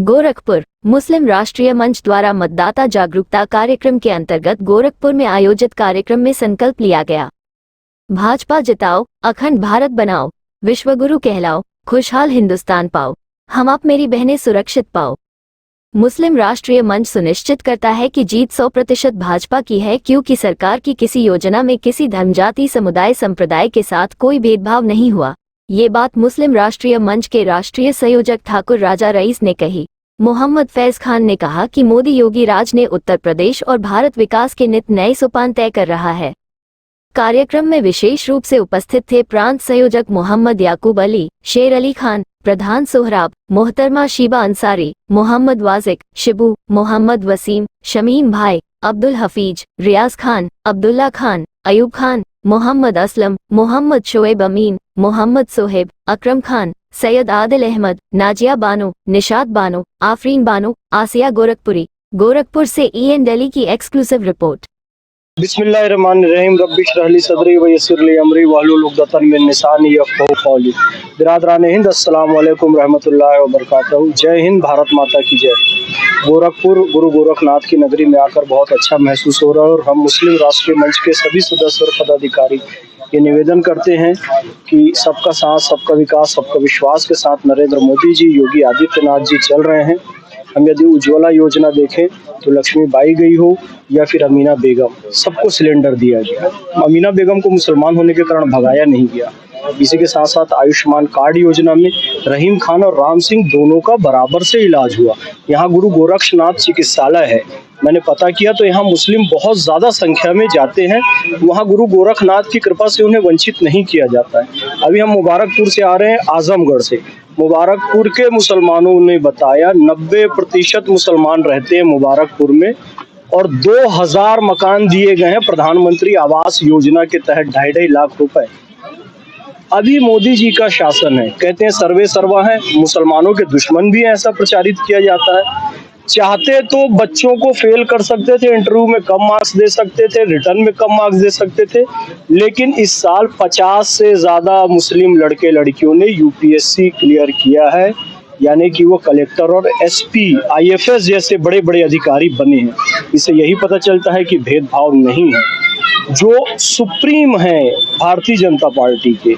गोरखपुर मुस्लिम राष्ट्रीय मंच द्वारा मतदाता जागरूकता कार्यक्रम के अंतर्गत गोरखपुर में आयोजित कार्यक्रम में संकल्प लिया गया। भाजपा जिताओ, अखंड भारत बनाओ, विश्वगुरु कहलाओ, खुशहाल हिंदुस्तान पाओ, हम आप मेरी बहनें सुरक्षित पाओ। मुस्लिम राष्ट्रीय मंच सुनिश्चित करता है कि जीत 100% भाजपा की है, क्योंकि सरकार की किसी योजना में किसी धर्म, जाति, समुदाय, संप्रदाय के साथ कोई भेदभाव नहीं हुआ। ये बात मुस्लिम राष्ट्रीय मंच के राष्ट्रीय संयोजक ठाकुर राजा रईस ने कही। मोहम्मद फैज खान ने कहा कि मोदी योगी राज ने उत्तर प्रदेश और भारत विकास के नित नए सोपान तय कर रहा है। कार्यक्रम में विशेष रूप से उपस्थित थे प्रांत संयोजक मोहम्मद याकूब अली, शेर अली खान, प्रधान सोहराब, मोहतरमा शीबा अंसारी, मोहम्मद वाजिक, शिबू, मोहम्मद वसीम, शमीम भाई, अब्दुल हफीज, रियाज खान, अब्दुल्ला खान, अयूब खान, मोहम्मद असलम, मोहम्मद शोएब अमीन, मोहम्मद सोहेब, अकरम खान, सैयद आदिल अहमद, नाजिया बानो, निशात बानो, आफरीन बानो, आसिया गोरखपुरी। गोरखपुर से EN दिल्ली की एक्सक्लूसिव रिपोर्ट। बिस्मिल्लाहिर्रहमानिर्रहीम रब्बि इश्रह ली सदरी व यस्सिर ली अमरी वहलुल उक़दतन मिन लिसानी यफ़क़हू क़ौली। बिरादरान हिंद, अस्सलाम वालेकुम रहमतुल्लाहि व बरकातहू। जय हिंद, भारत माता की जय। गोरखपुर गुरु गोरखनाथ की नगरी में आकर बहुत अच्छा महसूस हो रहा है और हम मुस्लिम राष्ट्रीय मंच के सभी सदस्य और पदाधिकारी ये निवेदन करते हैं कि सबका साथ, सबका विकास, सबका विश्वास के साथ नरेंद्र मोदी जी, योगी आदित्यनाथ जी चल रहे हैं। हम यदि उज्ज्वला योजना देखें तो लक्ष्मीबाई गई हो या फिर अमीना बेगम, सबको सिलेंडर दिया गया। अमीना बेगम को मुसलमान होने के कारण भगाया नहीं गया। इसी के साथ साथ आयुष्मान कार्ड योजना में रहीम खान और राम सिंह दोनों का बराबर से इलाज हुआ। यहाँ गुरु गोरक्षनाथ चिकित्सालय है, मैंने पता किया तो यहाँ मुस्लिम बहुत ज़्यादा संख्या में जाते हैं। वहाँ गुरु गोरखनाथ की कृपा से उन्हें वंचित नहीं किया जाता है। अभी हम मुबारकपुर से आ रहे हैं, आजमगढ़ से। मुबारकपुर के मुसलमानों ने बताया 90% मुसलमान रहते हैं मुबारकपुर में और 2000 मकान दिए गए हैं प्रधानमंत्री आवास योजना के तहत, 2.5 लाख रुपए। अभी मोदी जी का शासन है, कहते हैं सर्वे सर्वा है, मुसलमानों के दुश्मन भी हैं, ऐसा प्रचारित किया जाता है। चाहते तो बच्चों को फेल कर सकते थे, इंटरव्यू में कम मार्क्स दे सकते थे, रिटर्न में कम मार्क्स दे सकते थे, लेकिन इस साल 50 से ज़्यादा मुस्लिम लड़के लड़कियों ने UPSC क्लियर किया है, यानी कि वो कलेक्टर और SP, IFS जैसे बड़े बड़े अधिकारी बने हैं। इससे यही पता चलता है कि भेदभाव नहीं है। जो सुप्रीम है भारतीय जनता पार्टी के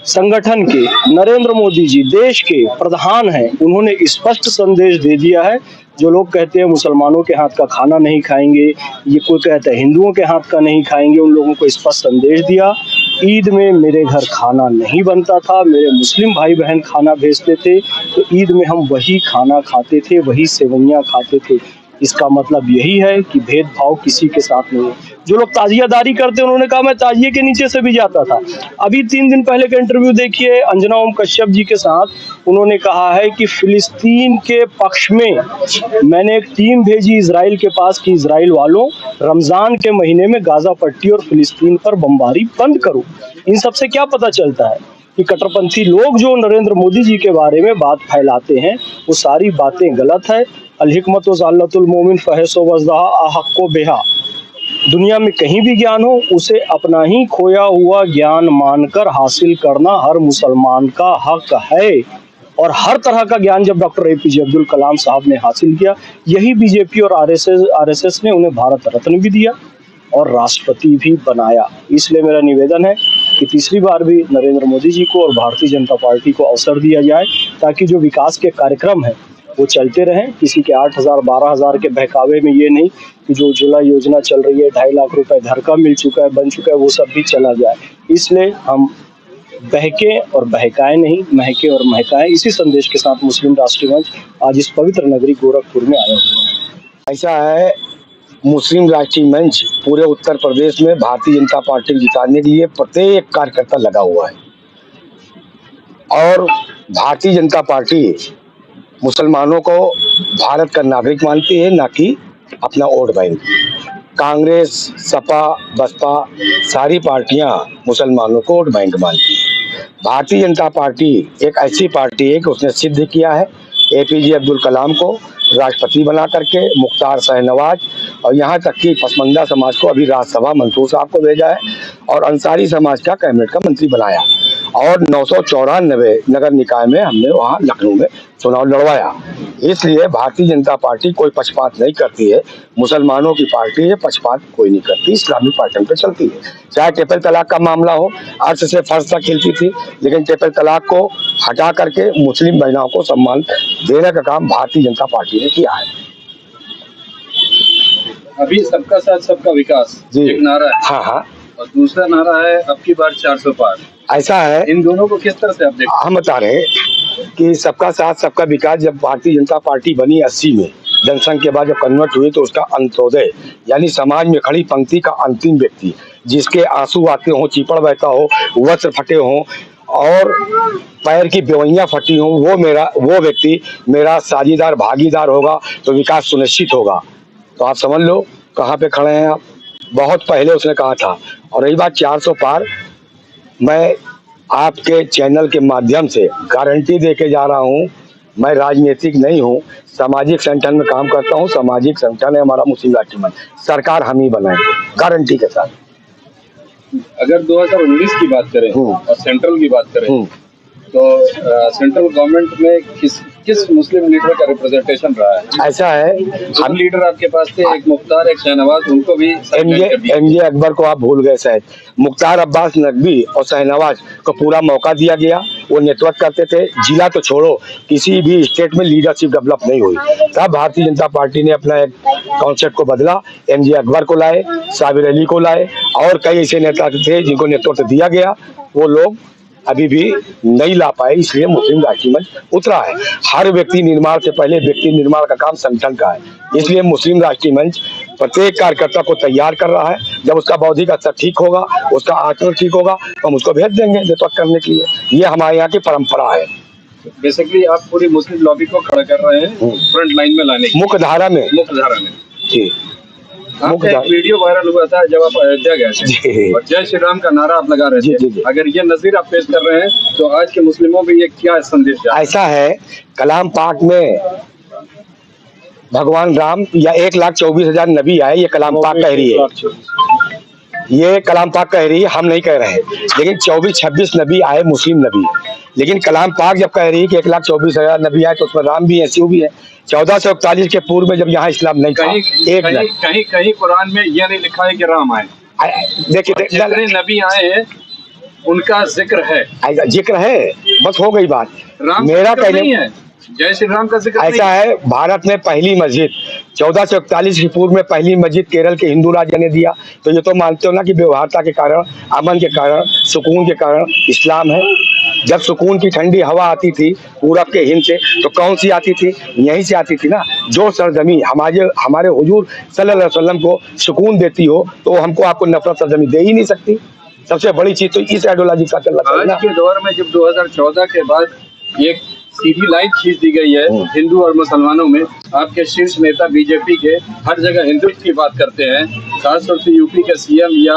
संगठन के, नरेंद्र मोदी जी देश के प्रधान हैं, उन्होंने स्पष्ट संदेश दे दिया है। जो लोग कहते हैं मुसलमानों के हाथ का खाना नहीं खाएंगे, ये कोई कहता है हिंदुओं के हाथ का नहीं खाएंगे, उन लोगों को स्पष्ट संदेश दिया। ईद में मेरे घर खाना नहीं बनता था, मेरे मुस्लिम भाई बहन खाना भेजते थे तो ईद में हम वही खाना खाते थे, वही सेवइयाँ खाते थे। इसका मतलब यही है कि भेदभाव किसी के साथ नहीं है। जो लोग ताजियादारी करते हैं, उन्होंने कहा मैं ताजिए के नीचे से भी जाता था। अभी 3 दिन पहले का इंटरव्यू देखिए अंजना ओम कश्यप जी के साथ, उन्होंने कहा है कि फिलिस्तीन के पक्ष में मैंने एक टीम भेजी इजराइल के पास कि इजराइल वालों, रमजान के महीने में गाजा पट्टी और फिलिस्तीन पर बमबारी बंद करो। इन सब से क्या पता चलता है कि कट्टरपंथी लोग जो नरेंद्र मोदी जी के बारे में बात फैलाते हैं वो सारी बातें गलत है। अल हिकमत व ज़ल्लतुल मोमिन फहसो वज़हा अहक्को बिहा। दुनिया में कहीं भी ज्ञान हो, उसे अपना ही खोया हुआ ज्ञान मानकर हासिल करना हर मुसलमान का हक है। और हर तरह का ज्ञान जब डॉक्टर APJ अब्दुल कलाम साहब ने हासिल किया, यही BJP और RSS ने उन्हें भारत रत्न भी दिया और राष्ट्रपति भी बनाया। इसलिए मेरा निवेदन है कि तीसरी बार भी नरेंद्र मोदी जी को और भारतीय जनता पार्टी को अवसर दिया जाए, ताकि जो विकास के कार्यक्रम हैं वो चलते रहें। किसी के 8000 12000 के बहकावे में ये नहीं कि जो उज्ज्वला योजना चल रही है, 2.5 लाख रुपए घर का मिल चुका है, बन चुका है, वो सब भी चला जाए। इसलिए हम बहके और बहकाए नहीं, महके और महकाए। इसी संदेश के साथ मुस्लिम राष्ट्रीय मंच आज इस पवित्र नगरी गोरखपुर में आया हुआ है। ऐसा है, मुस्लिम राष्ट्रीय मंच पूरे उत्तर प्रदेश में भारतीय जनता पार्टी जिताने के लिए प्रत्येक कार्यकर्ता लगा हुआ है और भारतीय जनता पार्टी मुसलमानों को भारत का नागरिक मानती है, ना कि अपना वोट बैंक। कांग्रेस, सपा, बसपा सारी पार्टियां मुसलमानों को वोट बैंक मानती है। भारतीय जनता पार्टी एक ऐसी पार्टी है कि उसने सिद्ध किया है APJ अब्दुल कलाम को राष्ट्रपति बना करके, मुख्तार शाहनवाज और यहाँ तक कि पसमंदा समाज को अभी राज्यसभा मंसूर साहब को भेजा है और अंसारी समाज का कैबिनेट का मंत्री बनाया। और 994 नगर निकाय में हमने वहाँ लखनऊ में चुनाव लड़वाया। इसलिए भारतीय जनता पार्टी कोई पक्षपात नहीं करती है, मुसलमानों की पार्टी है, पक्षपात कोई नहीं करती, इस्लामिक पार्टी पे चलती है। चाहे ट्रिपल तलाक का मामला हो, अर्थ से फर्ज तक खेलती थी, लेकिन ट्रिपल तलाक को हटा करके मुस्लिम महिलाओं को सम्मान देने का काम भारतीय जनता पार्टी ने किया है। अभी सबका साथ सबका विकास जी। एक नारा है, हाँ हाँ, और दूसरा नारा है अब की बार 400 पार। ऐसा है, इन दोनों को किस तरह से आप देखते हम बता रहे हैं कि सबका साथ सबका विकास जब भारतीय जनता पार्टी बनी 80 में, जनसंघ के बाद जब कन्वर्ट हुई, तो उसका अंत्योदय यानी समाज में खड़ी पंक्ति का अंतिम व्यक्ति, जिसके आंसू आते हों, चीपड़ बहता हो, वस्त्र फटे हों और पैर की बेवैयां फटी हों, वो व्यक्ति मेरा साझीदार भागीदार होगा तो विकास सुनिश्चित होगा। तो आप समझ लो कहाँ पे खड़े हैं आप। बहुत पहले उसने कहा था। और रही बात 400 पार, मैं आपके चैनल के माध्यम से गारंटी दे के जा रहा हूँ, मैं राजनीतिक नहीं हूँ, सामाजिक संगठन में काम करता हूँ। सामाजिक संगठन है हमारा मुस्लिम राष्ट्रीय मंच, सरकार हम ही बनाएंगे गारंटी के साथ। अगर 2019 की बात करें और सेंट्रल की बात करें तो सेंट्रल गवर्नमेंट में किस मुस्लिम लीडर का रिप्रेजेंटेशन रहा है? ऐसा है, हम लीडर आपके पास थे, एक मुख्तार, एक शहनवाज, उनको भी एमजे अकबर को आप भूल गए शायद। मुख्तार अब्बास नकवी और शहनवाज को पूरा मौका दिया गया, वो नेतृत्व करते थे। जिला तो छोड़ो, किसी भी स्टेट में लीडरशिप डेवलप नहीं हुई। तब भारतीय जनता पार्टी ने अपना एक कॉन्सेप्ट को बदला, एमजे अकबर को लाए, साबिर अली को लाए और कई ऐसे नेता थे जिनको नेतृत्व दिया गया, वो लोग अभी भी नहीं ला पाए। इसलिए मुस्लिम राष्ट्रीय मंच उतरा है। हर व्यक्ति निर्माण से पहले व्यक्ति निर्माण का काम संगठन का है। इसलिए मुस्लिम राष्ट्रीय मंच प्रत्येक कार्यकर्ता को तैयार कर रहा है। जब उसका बौद्धिक स्तर ठीक होगा, उसका आचरण ठीक होगा, तो हम उसको भेज देंगे नेतृत्व करने के लिए। ये हमारे यहाँ की परंपरा है। बेसिकली आप पूरी मुस्लिम लॉबी को खड़ा कर रहे हैं फ्रंट लाइन में लाने की, मुख्य धारा में जी। आपका एक वीडियो वायरल हुआ था जब आप अयोध्या गए थे और जय श्री राम का नारा आप लगा रहे थे। अगर ये नजीर आप पेश कर रहे हैं तो आज के मुस्लिमों में ये क्या संदेश है? ऐसा है, कलाम पाक में भगवान राम या 1,24,000 नबी आए, ये कलाम पाक कह रही है, ये कलाम पाक कह रही है, हम नहीं कह रहे हैं। लेकिन 24-26 नबी आए, मुस्लिम नबी। लेकिन कलाम पाक जब कह रही है कि 1,24,000 नबी आए, तो उसमें राम भी है, शिव भी है। 1441 के पूर्व में जब यहाँ इस्लाम नहीं था, कहीं कुरान में यह नहीं लिखा है कि राम आए। देखिए जितने नबी आए हैं उनका जिक्र है, जिक्र है, बस हो गई बात। राम मेरा कहना नहीं है, जय श्री राम का जिक्र ऐसा है, भारत में पहली मस्जिद 1441 के पूर्व में पहली मस्जिद केरल के हिंदू राजा ने दिया। तो ये तो मानते हो ना कि व्यवहारता के कारण, अमन के कारण, सुकून के कारण इस्लाम है। जब सुकून की ठंडी हवा आती थी पूरब के हिंद से, तो कौन सी आती थी? यहीं से आती थी ना। जो सरजमी हमारे हुजूर सल्लल्लाहु अलैहि वसल्लम को सुकून देती हो, तो हमको आपको नफरत सरजमी दे ही नहीं सकती। सबसे बड़ी चीज तो इस आइडियोलॉजी का चल रहा है ना। आज के दौर में जब 2014 के बाद एक सीधी लाइन खींच दी गई है हिंदू और मुसलमानों में, आपके शीर्ष नेता बीजेपी के हर जगह हिंदुत्व की बात करते हैं, खासतौर से यूपी के सीएम या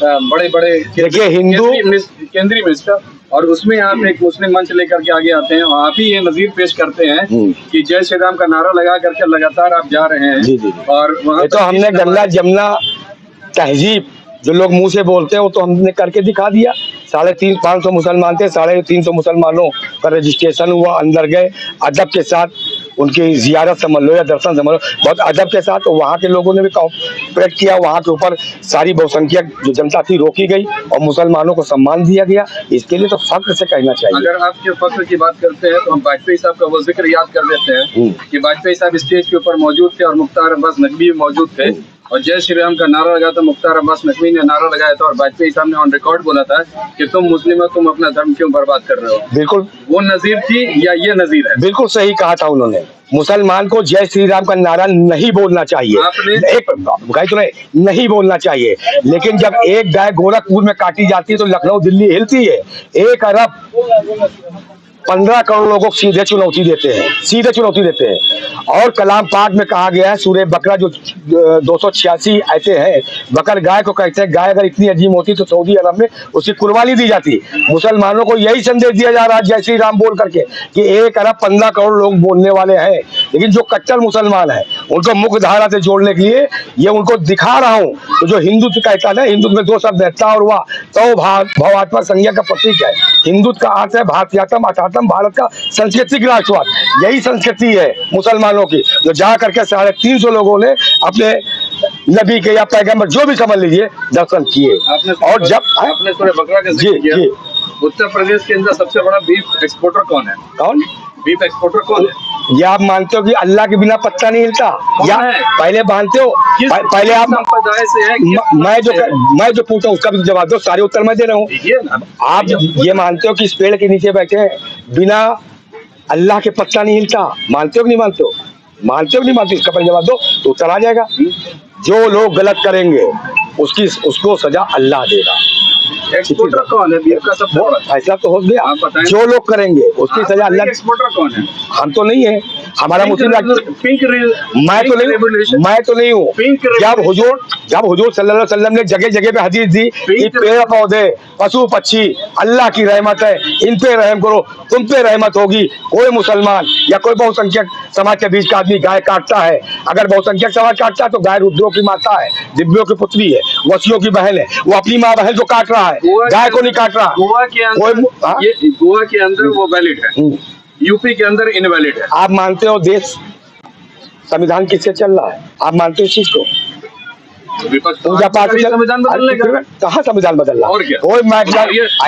बड़े बड़े केंद्रीय मिनिस्टर, और उसमें आप एक मुस्लिम मंच लेकर के आगे आते हैं और आप ही ये नजीर पेश करते हैं कि जय श्री राम का नारा लगा करके लगातार आप जा रहे हैं। जी जी। और वहाँ तो हमने गंगा जमुना तहजीब जो लोग मुंह से बोलते हैं वो तो हमने करके दिखा दिया। 350-500 मुसलमान थे, 350 मुसलमानों का रजिस्ट्रेशन हुआ, अंदर गए, अदब के साथ उनकी जियारत समझ लो या दर्शन समझ लो, बहुत अदब के साथ। तो वहाँ के लोगों ने भी कोऑपरेट किया। वहाँ के ऊपर सारी बहुसंख्यक जो जनता थी रोकी गई और मुसलमानों को सम्मान दिया गया। इसके लिए तो फख्र से कहना चाहिए। अगर आपके फख्र की बात करते हैं तो हम वाजपेयी साहब का वो जिक्र याद कर देते हैं कि वाजपेयी साहब स्टेज के ऊपर मौजूद थे और मुख्तार अब्बास नकवी भी मौजूद थे, और जय श्री राम का नारा लगा था, मुख्तार अब्बास नकवी ने नारा लगाया था और वाजपेयी साहब ने ऑन रिकॉर्ड बोला था कि तुम मुस्लिम हो, तुम अपना धर्म क्यों बर्बाद कर रहे हो। बिल्कुल वो नजीर थी या ये नजीर है? बिल्कुल सही कहा था उन्होंने। मुसलमान को जय श्री राम का नारा नहीं बोलना चाहिए, नहीं बोलना चाहिए। लेकिन जब एक गाय गोरखपुर में काटी जाती है तो लखनऊ दिल्ली हिलती है। एक अरब 15 करोड़ लोगों को सीधे चुनौती देते हैं, सीधे चुनौती देते हैं। और कलाम पाक में कहा गया है, सूरह बकरा जो 286 आयते हैं, बकर गाय को कहते हैं, गाय अगर इतनी अजीम होती तो सऊदी अरब में उसकी कुर्बानी दी जाती। मुसलमानों को यही संदेश दिया जा रहा है जय श्री राम बोल करके कि 1 अरब 15 करोड़ लोग बोलने वाले हैं, लेकिन जो कट्टर मुसलमान है उनको मुख्य धारा से जोड़ने के लिए ये उनको दिखा रहा हूँ। तो जो हिंदुत्व कहता है, हिंदुत्व में 2 शब्द है, ता और वाह। तो भावात्मक संज्ञा का प्रतीक है। हिंदुत्व का अर्थ है भारतीयतम, अठातम, भारत का सांस्कृतिक राष्ट्रवाद। यही संस्कृति है मुसलमानों की, जो जा करके 350 लोगों ने अपने नबी के या पैगंबर जो भी समझ लीजिए दर्शन किए। और जब आपने सूरह बकरा का जिक्र किया, उत्तर प्रदेश के अंदर सबसे बड़ा बीफ एक्सपोर्टर कौन है? कौन बीफ एक्सपोर्टर कौन है? ये आप मानते हो कि अल्लाह के बिना पत्ता नहीं हिलता? या पहले मानते हो? पहले आप संप्रदाय से है? मैं जो पूछा उसका भी जवाब दो, सारे उत्तर मैं दे रहा हूँ। आप ये मानते हो कि इस पेड़ के नीचे बैठे हैं, बिना अल्लाह के पत्ता नहीं हिलता? मानते हो कि नहीं मानते हो? मानते हो कि नहीं मानते? इसका पहले जवाब दो तो उत्तर आ जाएगा। जो लोग गलत करेंगे उसको सजा अल्लाह देगा। एक्सपोर्टर कौन है बीफ का? सबसे बड़ा फैसला तो हो गया, जो लोग करेंगे उसकी सजा अल्लाह। एक्सपोर्टर कौन है? हम तो नहीं है, हमारा मुस्लिम पिंक मैं तो नहीं हूँ। जब हुजूर सल्लल्लाहु अलैहि वसल्लम ने जगह जगह पे हदीस दी कि पेड़ पौधे, पशु पक्षी अल्लाह की रहमत है, इन पे रहम करो, तुम पे रहमत होगी। कोई मुसलमान या कोई बहुसंख्यक समाज के बीच का आदमी गाय काटता है, अगर बहुसंख्यक समाज काटता है तो गाय रुद्रों की माता है, दिव्यों की पुत्री है, वसियों की बहन है, वो अपनी माँ बहन को काट रहा है, गाय को नहीं काट रहा। गोवा के अंदर वो वैलिड है, यूपी के अंदर इनवैलिड है। आप मानते हो देश संविधान किससे चल रहा है? आप मानते हो इस चीज को? पूजा पाठ संविधान बदलने का कहाँ संविधान बदल रहा? और क्या? कोई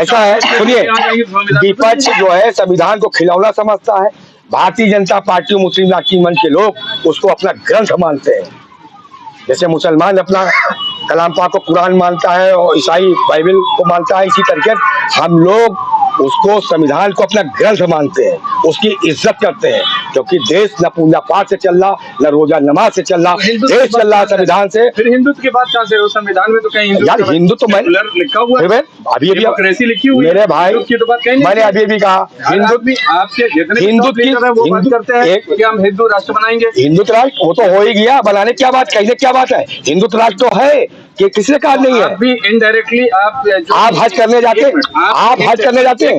ऐसा है, सुनिए, विपक्ष जो है संविधान को खिलौना समझता है। भारतीय जनता पार्टी, मुस्लिम राष्ट्रीय मंच के लोग उसको अपना ग्रंथ मानते हैं। जैसे मुसलमान अपना कलाम पाक को कुरान मानता है और ईसाई बाइबल को मानता है, इसी तरीके हम लोग उसको संविधान को अपना ग्रंथ मानते हैं, उसकी इज्जत करते हैं, क्योंकि देश न पूजा पाठ से चल रहा, न रोजा नमाज से चल रहा, देश चल रहा संविधान से। फिर हिंदुत्व की बात कहाँ से? संविधान में तो कहीं यार हिंदू तो मैं लिखा हुआ है, अभी डेमोक्रेसी लिखी हुई है मेरे भाई, मैंने अभी भी कहा आपके वो बात करते हैं कि हम हिंदू राष्ट्र बनाएंगे। हिंदुत्व राष्ट्र वो तो हो ही गया, बनाने क्या बात, कहने क्या बात है? हिंदुत्व राष्ट्र तो है कि किसने कहा नहीं है? भी इनडायरेक्टली आप हज करने जाते हैं, आप हज करने जाते हैं,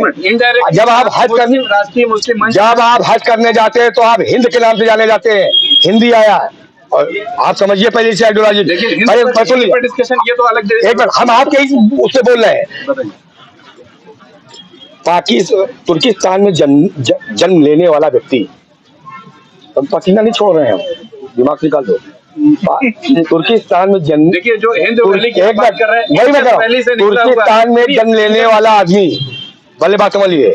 जब आप हज करने राष्ट्रीय मुस्लिम जब आप हज करने जाते हैं तो आप हिंद के नाम से जाने जाते हैं, हिंदी आया है। और आप समझिए पहले से आइडियोलॉजी, डिस्कशन ये तो अलग एक बार हम आपके उससे बोल रहे हैं। तुर्किस्तान में जन्म लेने वाला व्यक्ति, हम पसीना नहीं छोड़ रहे हैं, हम दिमाग निकाल दो। तुर्किस्तान में जन्म, देखिए जो हिंदू एक बात कर रहे हैं, वही मैं कह रहा हूं, तुर्किस्तान में जन्म लेने वाला आदमी, पहले बात समझिए,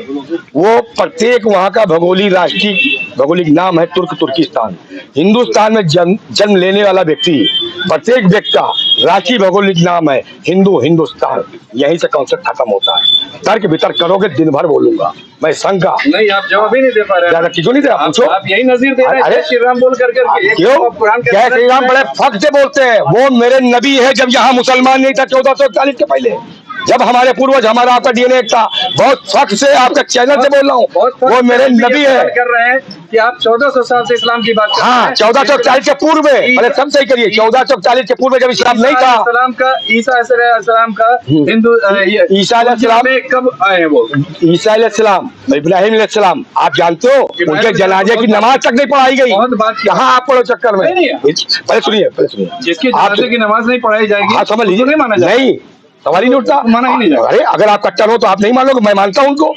वो प्रत्येक वहां का भौगोलिक नाम है तुर्किस्तान। हिंदुस्तान में जन्म लेने वाला व्यक्ति, प्रत्येक व्यक्ति का राष्ट्रीय भौगोलिक नाम है हिंदुस्तान। यहीं से कॉन्सेप्ट खत्म होता है। तर्क वितर्क करोगे दिन भर बोलूंगा मैं, शंका नहीं। आप जवाब ही नहीं दे पा रहे, क्यों नहीं दे रहा? पूछो। आप यही नजीर दे रहे हैं, जय श्री राम बोल करके। क्यों जय श्री राम बड़े फख्र से बोलते हैं? वो मेरे नबी है। जब यहाँ मुसलमान नहीं था 1441 के पहले, जब हमारे पूर्वज, हमारा आपका डीएनए एक था, बहुत फख्र से आपके चैनल से बोल रहा हूँ, वो मेरे नबी है। कर रहे हैं कि आप 1400 साल से इस्लाम की बात कर रहे हैं। हाँ, 1440 के पूर्व में, पहले सब सही करिए, 1440 के पूर्व जब इस्लाम नहीं था। ईसा अलैहिस्सलाम का हिंदू ईसा अलैहिस्सलाम कब आए? वो ईसा अलैहिस्सलाम, इब्राहिम अलैहिस्सलाम, आप जानते हो उनके जनाजे की नमाज तक नहीं पढ़ाई गई। कहाँ आप पढ़ो चक्कर में? पहले सुनिए, जिसकी जनाजे की नमाज नहीं पढ़ाई जाएगी, हाँ समझ लीजिए, नहीं माना जाएगा। नहीं, सवाल ही नहीं उठता, माना ही नहीं जाएगा। अरे अगर आप कट्टर हो तो आप नहीं मानोगे, मैं मानता हूं उनको।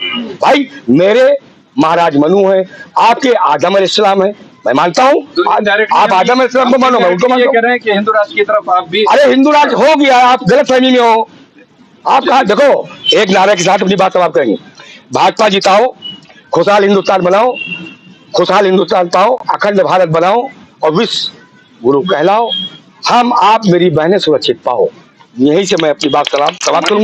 भाई मेरे महाराज मनु है, आपके आदम अलैहिस्सलाम है, मैं मानता हूँ। आप आदम अलैहिस्सलाम को मानो, मैं उनको मानता हूँ। कह रहे हैं कि हिंदू राष्ट्र की तरफ आप भी। अरे हिंदू राष्ट्र हो गया, आप गलत फहमी में हो। आप कहा देखो, एक नारे के साथ अपनी बात समाप्त करेंगे। भाजपा जिताओ, खुशहाल हिंदुस्तान बनाओ, खुशहाल हिंदुस्तान पाओ, अखंड भारत बनाओ और विश्व गुरु कहलाओ। हम आप मेरी बहनें सुरक्षित पाओ। यही से मैं अपनी बात समाप्त करूंगा।